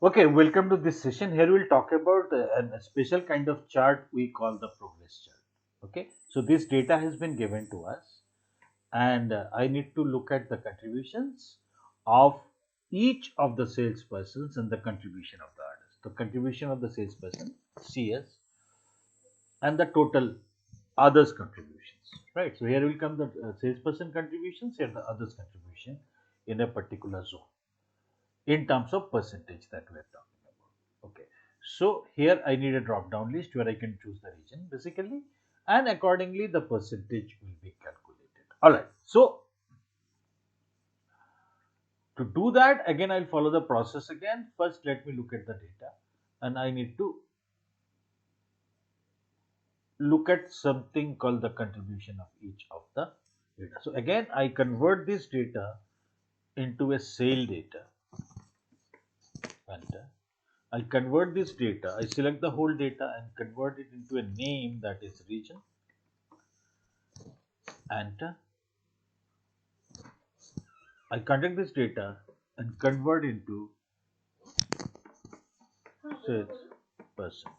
Okay, welcome to this session. Here we'll talk about a special kind of chart we call the progress chart. Okay, so this data has been given to us, and I need to look at the contributions of each of the salespersons and the contribution of the others. The contribution of the salesperson, CS, and the total others contributions. Right. So here will come the salesperson contributions and the others contribution in a particular zone in terms of percentage that we are talking about. Okay. So here I need a drop down list where I can choose the region basically, and accordingly the percentage will be calculated. All right. So to do that, again I'll follow the process again. First, let me look at the data, and I need to look at something called the contribution of each of the data. So again, I convert this data into a sale data, and I convert this data, I select the whole data and convert it into a name that is region, and I contact this data and convert into sales person.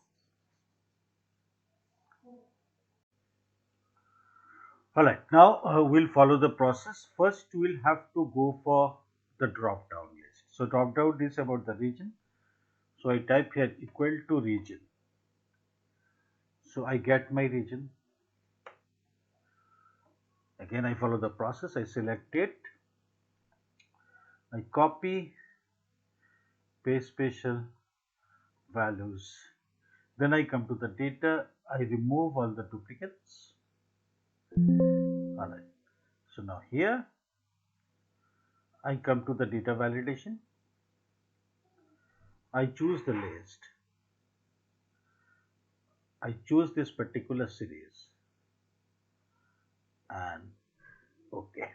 Alright, now we'll follow the process. First, we'll have to go for the drop down list. So, drop down is about the region. So, I type here equal to region. So, I get my region. Again, I follow the process. I select it. I copy, paste spatial values. Then I come to the data. I remove all the duplicates. Alright. So, now here I come to the data validation. I choose the list. I choose this particular series, and okay.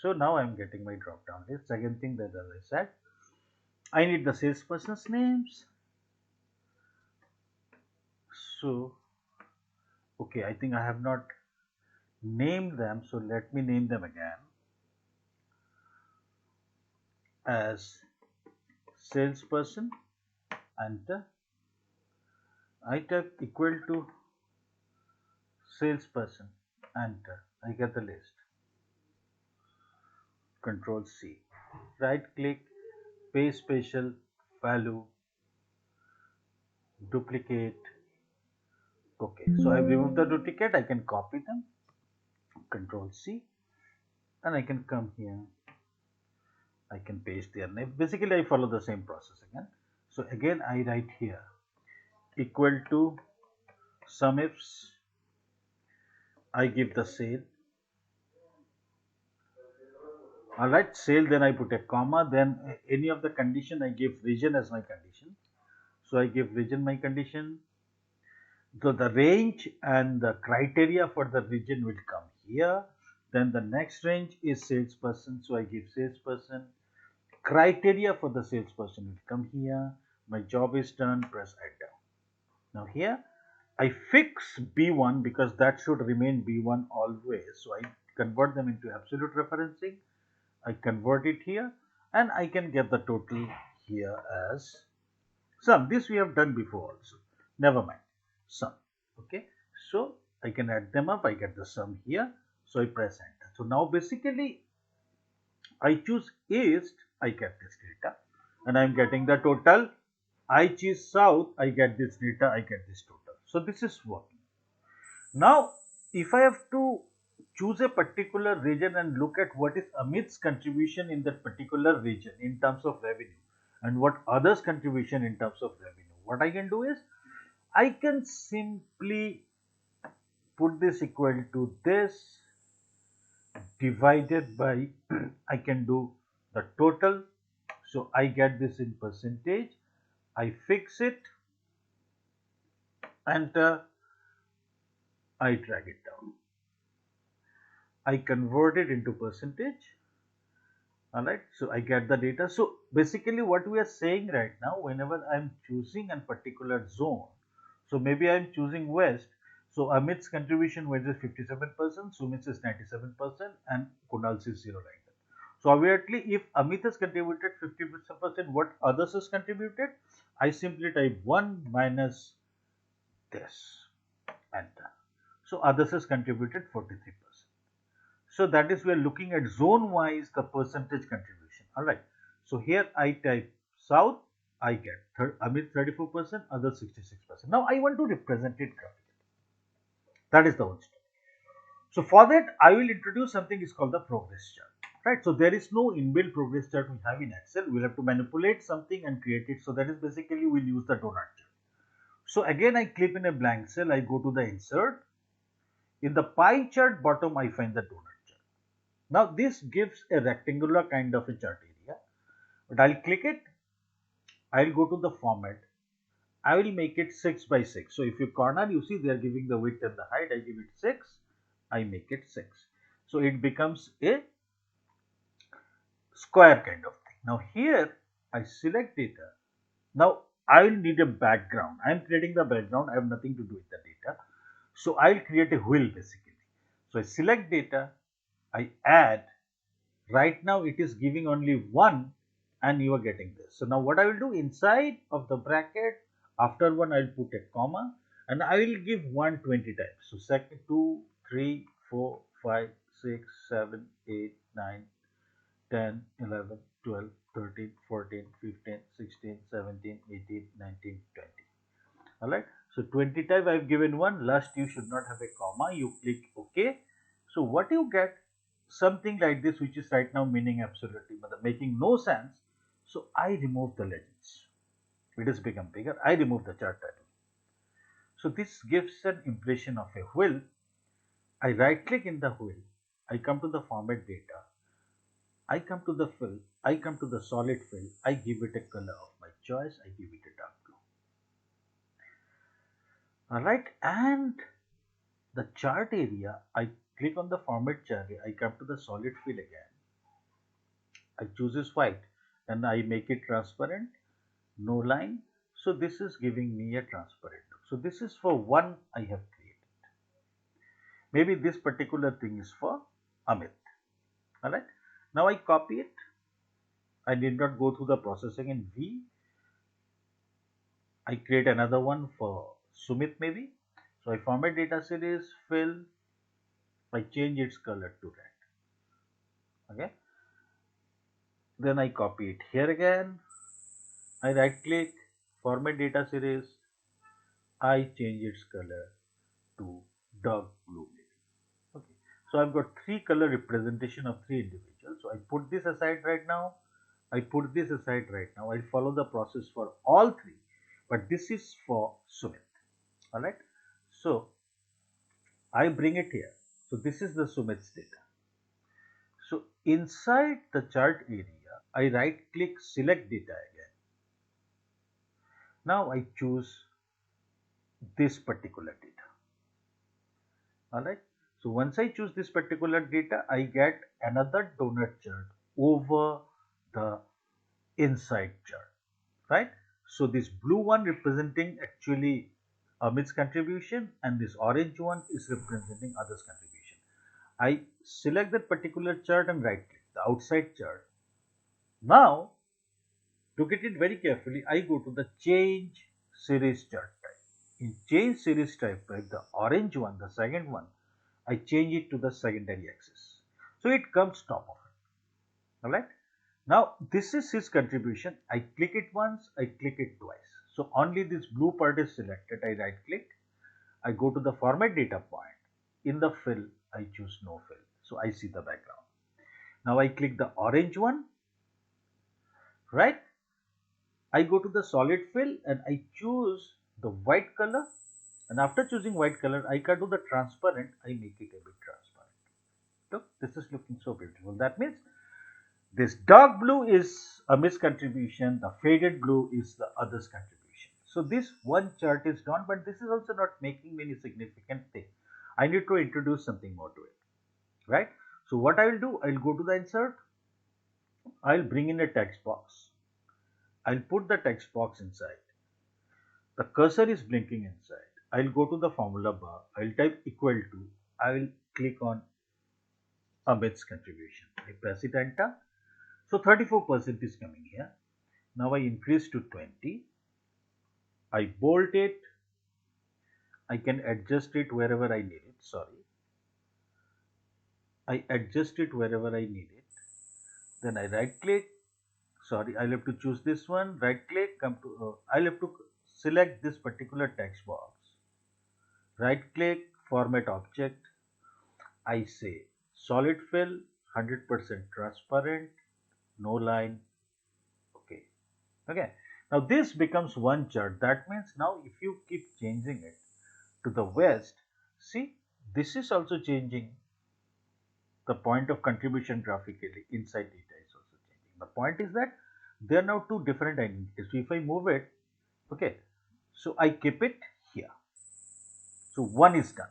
So now I'm getting my drop down list. Second thing that, as I said, I need the salesperson's names. So okay, I think I have not named them. So let me name them again as salesperson, and I type equal to salesperson, enter. I get the list. Control C. Right click, paste spatial value, duplicate. Okay, so I've removed the duplicate. I can copy them. Control C, and I can come here. I can paste their name. Basically, I follow the same process again. So again, I write here equal to sum ifs. I give the sale. All right, sale. Then I put a comma. Then any of the condition I give region as my condition. So I give region my condition. So the range and the criteria for the region will come here. Then the next range is salesperson. So I give salesperson. Criteria for the salesperson will come here. My job is done. Press enter. Now here I fix B1 because that should remain B1 always. So I convert them into absolute referencing. I convert it here, and I can get the total here as sum. This we have done before also. Never mind. Sum. Okay. So I can add them up. I get the sum here. So I press enter. So now basically I choose east. I get this data, and I'm getting the total. I choose south. I get this data. I get this total. So this is working. Now, if I have to choose a particular region and look at what is Amit's contribution in that particular region in terms of revenue and what others' contribution in terms of revenue, what I can do is I can simply put this equal to this divided by I can do the total. So I get this in percentage. I fix it, and I drag it down. I convert it into percentage. All right, so I get the data. So basically what we are saying right now, whenever I'm choosing a particular zone, so maybe I'm choosing west. So Amit's contribution west is 57%, Sumit's is 97%, and Kunal's is 0 like that. So obviously, if Amit has contributed 50%, what others has contributed? I simply type 1 minus this, enter. So others has contributed 43%. So that is we are looking at zone wise the percentage contribution. All right. So here I type South, I get Amit 34%, others 66%. Now I want to represent it graphically. That is the whole story. So for that, I will introduce something is called the progress chart. Right. So there is no inbuilt progress chart we have in Excel. We'll have to manipulate something and create it. So that is basically we'll use the donut chart. So again, I click in a blank cell. I go to the insert. In the pie chart bottom, I find the donut chart. Now this gives a rectangular kind of a chart area. But I'll click it. I'll go to the format. I will make it 6 by 6. So if you corner, you see they are giving the width and the height. I give it 6. I make it 6. So it becomes a square kind of thing. Now here I select data. Now I will need a background. I am creating the background. I have nothing to do with the data. So I'll create a wheel basically. So I select data. I add. Right now it is giving only 1 and you are getting this. So now what I will do inside of the bracket, after 1 I will put a comma and I will give 120 times. So second 2, 3, 4, 5, 6, 7, 8, 9, 10, 11, 12, 13, 14, 15, 16, 17, 18, 19, 20. Alright. So 20 times I have given 1. Last you should not have a comma. You click OK. So what you get, something like this, which is right now meaning absolutely but making no sense. So I remove the legends. It has become bigger. I remove the chart title. So this gives an impression of a wheel. I right click in the wheel. I come to the format data. I come to the fill. I come to the solid fill. I give it a color of my choice. I give it a dark blue. Alright, and the chart area, I click on the format chart area. I come to the solid fill again. I choose this white and I make it transparent, no line. So this is giving me a transparent look. So this is for one I have created. Maybe this particular thing is for Amit. Alright. Now I copy it. I did not go through the processing in V. I create another one for Sumit maybe. So I format data series, fill, I change its color to red. Okay. Then I copy it here again. I right click, format data series. I change its color to dark blue. Okay. So I've got three color representation of three individuals. So I put this aside right now. I put this aside right now. I follow the process for all three, but this is for Sumit. All right. So I bring it here. So this is the Sumit's data. So inside the chart area, I right click, select data again. Now I choose this particular data. Alright. So once I choose this particular data, I get another donut chart over the inside chart. Right. So this blue one representing actually Amit's contribution and this orange one is representing others' contribution. I select that particular chart and right click the outside chart. Now to get it very carefully, I go to the change series chart type. In change series type, the orange one, the second one, I change it to the secondary axis. So it comes top of it. Alright. Now this is his contribution. I click it once, I click it twice. So only this blue part is selected. I right click. I go to the format data point. In the fill, I choose no fill. So I see the background. Now I click the orange one. Right. I go to the solid fill and I choose the white color, and after choosing white color I come to the transparent, I make it a bit transparent. Look, this is looking so beautiful. That means this dark blue is Amit's contribution, the faded blue is the others contribution. So this one chart is done, but this is also not making any significant thing. I need to introduce something more to it, right? So what I will do, I will go to the insert, I will bring in a text box, I will put the text box inside. The cursor is blinking inside. I'll go to the formula bar. I'll type equal to. I will click on Amit's contribution. I press it enter. So 34% is coming here. Now I increase to 20. I bolt it. I can adjust it wherever I need it. Sorry. I adjust it wherever I need it. Then I right click. Sorry, I'll have to choose this one. Right click. Come to. I'll have to select this particular text box. Right click. Format object. I say solid fill. 100% transparent. No line. Okay. Okay. Now this becomes one chart. That means now if you keep changing it to the west, see this is also changing. The point of contribution graphically inside data is also changing. The point is that there are now two different identities. So if I move it, okay, so I keep it here. So one is done.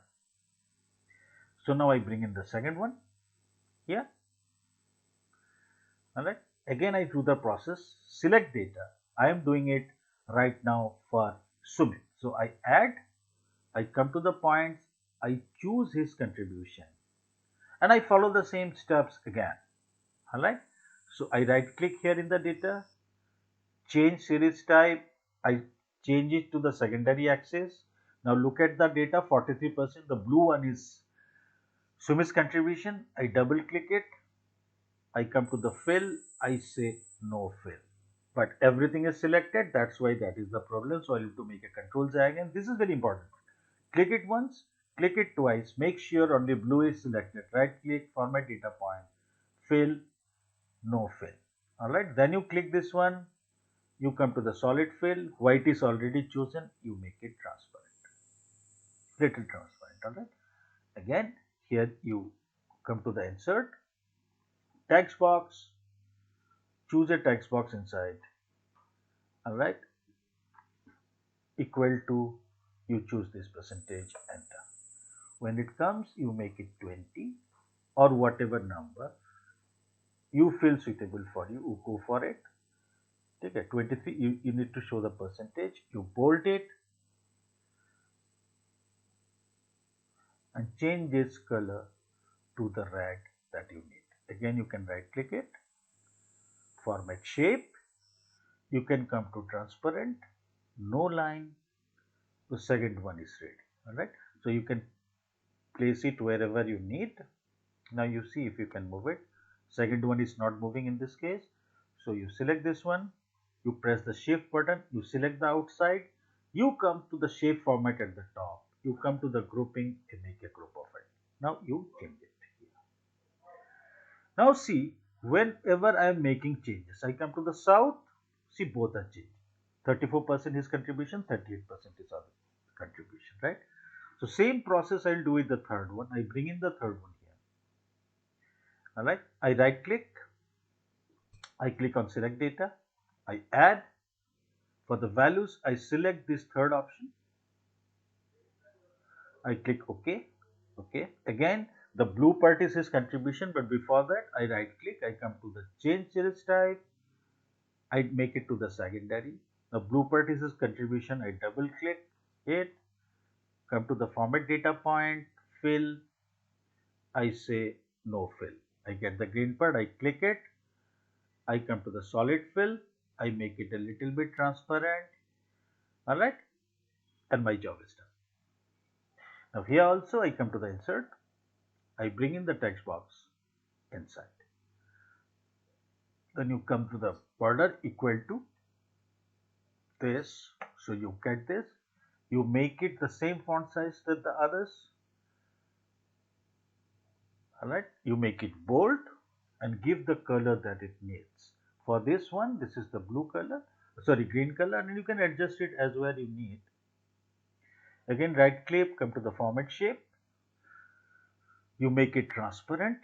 So now I bring in the second one here. All right. Again, I do the process, select data. I am doing it right now for Sumit. So I add, I come to the points, I choose his contribution, and I follow the same steps again. All right. So I right click here in the data, change series type. I change it to the secondary axis. Now look at the data, 43%. The blue one is Sumit's contribution. I double click it. I come to the fill. I say no fill. But everything is selected. That's why that is the problem. So I have to make a control Z again. This is very important. Click it once, click it twice. Make sure only blue is selected. Right click, format data point, fill, no fill. Alright, then you click this one. You come to the solid fill, white is already chosen, you make it transparent, little transparent. All right. Again, here you come to the insert, text box, choose a text box inside. All right, equal to, you choose this percentage, enter. When it comes, you make it 20 or whatever number you feel suitable for you, you go for it. Okay, 23, you need to show the percentage, you bold it and change this color to the red that you need. Again, you can right click it, format shape, you can come to transparent, no line, the second one is ready. All right. So you can place it wherever you need. Now you see if you can move it. Second one is not moving in this case. So you select this one, you press the shift button, you select the outside, you come to the shape format at the top, you come to the grouping and make a group of it. Now you change it here. Now see, whenever I am making changes, I come to the south, see both are changing. 34% is contribution, 38% is other contribution, right? So same process I'll do with the third one. I bring in the third one here. All right. I right click. I click on select data. I add. For the values, I select this third option. I click OK. Okay. Again, the blue part is his contribution, but before that, I right click. I come to the change series type. I make it to the secondary. The blue part is his contribution. I double click it. Come to the format data point. Fill. I say no fill. I get the green part. I click it. I come to the solid fill. I make it a little bit transparent. All right. And my job is done. Now here also I come to the insert. I bring in the text box inside. Then you come to the border equal to this. So you get this. You make it the same font size that the others. All right. You make it bold and give the color that it needs. For this one, this is the blue color. Sorry, green color, and you can adjust it as where you need. Again, right click, come to the format shape. You make it transparent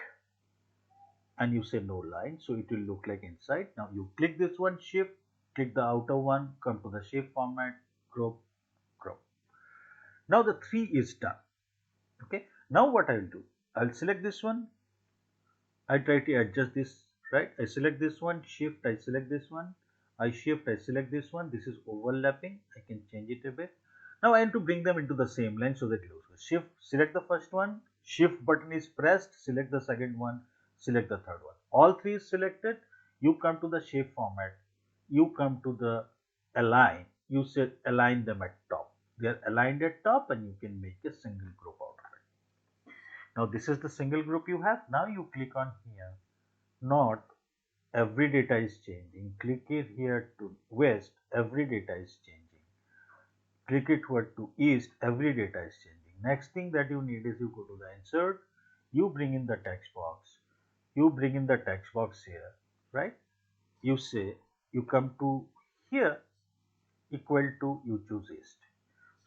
and you say no line, so it will look like inside. Now you click this one, shift, click the outer one, come to the shape format, group, group. Now the 3 is done. Okay. Now what I'll do, I'll select this one. I try to adjust this, right? I select this one, shift, I select this one, I shift, I select this one. This is overlapping. I can change it a bit. Now I want to bring them into the same line so that it looks good. Shift, select the first one, shift button is pressed, select the second one, select the third one. All three is selected. You come to the shape format, you come to the align, you say align them at top. They are aligned at top and you can make a single group out of it. Now this is the single group you have. Now you click on here, not every data is changing. Click it here to west, every data is changing. Click it toward to east, every data is changing. Next thing that you need is you go to the insert, you bring in the text box, you bring in the text box here, right? You say, you come to here, equal to, you choose east.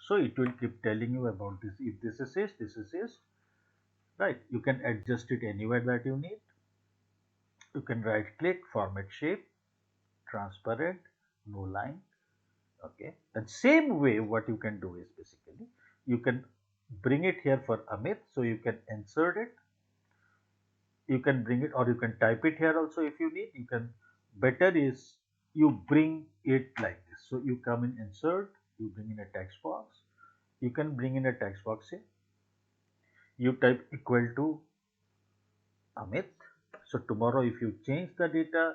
So it will keep telling you about this. If this is east, this is east, right? You can adjust it anywhere that you need. You can right click, format shape, transparent, no line. Okay, and same way what you can do is basically you can bring it here for Amit, so you can insert it, you can bring it, or you can type it here also if you need. You can, better is you bring it like this. So you come in insert, you bring in a text box, you can bring in a text box here, you type equal to Amit. So tomorrow if you change the data,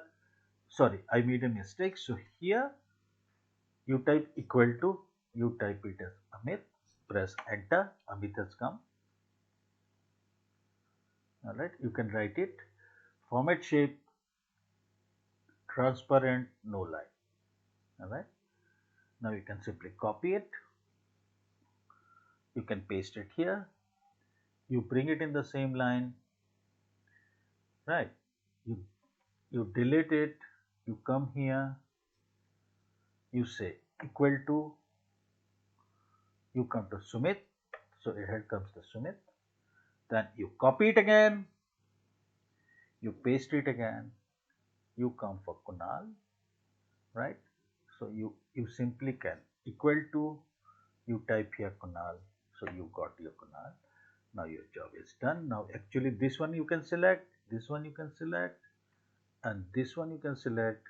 sorry, I made a mistake. So here you type equal to, you type it as Amit, press enter, Amit has come. All right, you can write it, format shape, transparent, no line. All right, now you can simply copy it, you can paste it here, you bring it in the same line, right? You delete it, you come here, you say equal to, you come to Sumit, so here comes the Sumit, then you copy it again, you paste it again, you come for Kunal, right? So you simply can equal to, you type here Kunal, so you got your Kunal. Now your job is done. Now actually this one you can select, this one you can select, and this one you can select.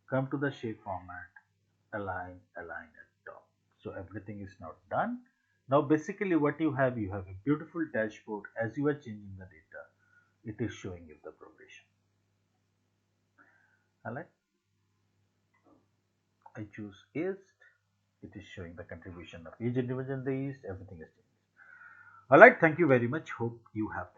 Come to the shape format, align, align at top. So everything is now done. Now basically what you have a beautiful dashboard. As you are changing the data, it is showing you the progression. Alright, I choose east. It is showing the contribution of each individual in the east. Everything is changing. Alright, thank you very much. Hope you have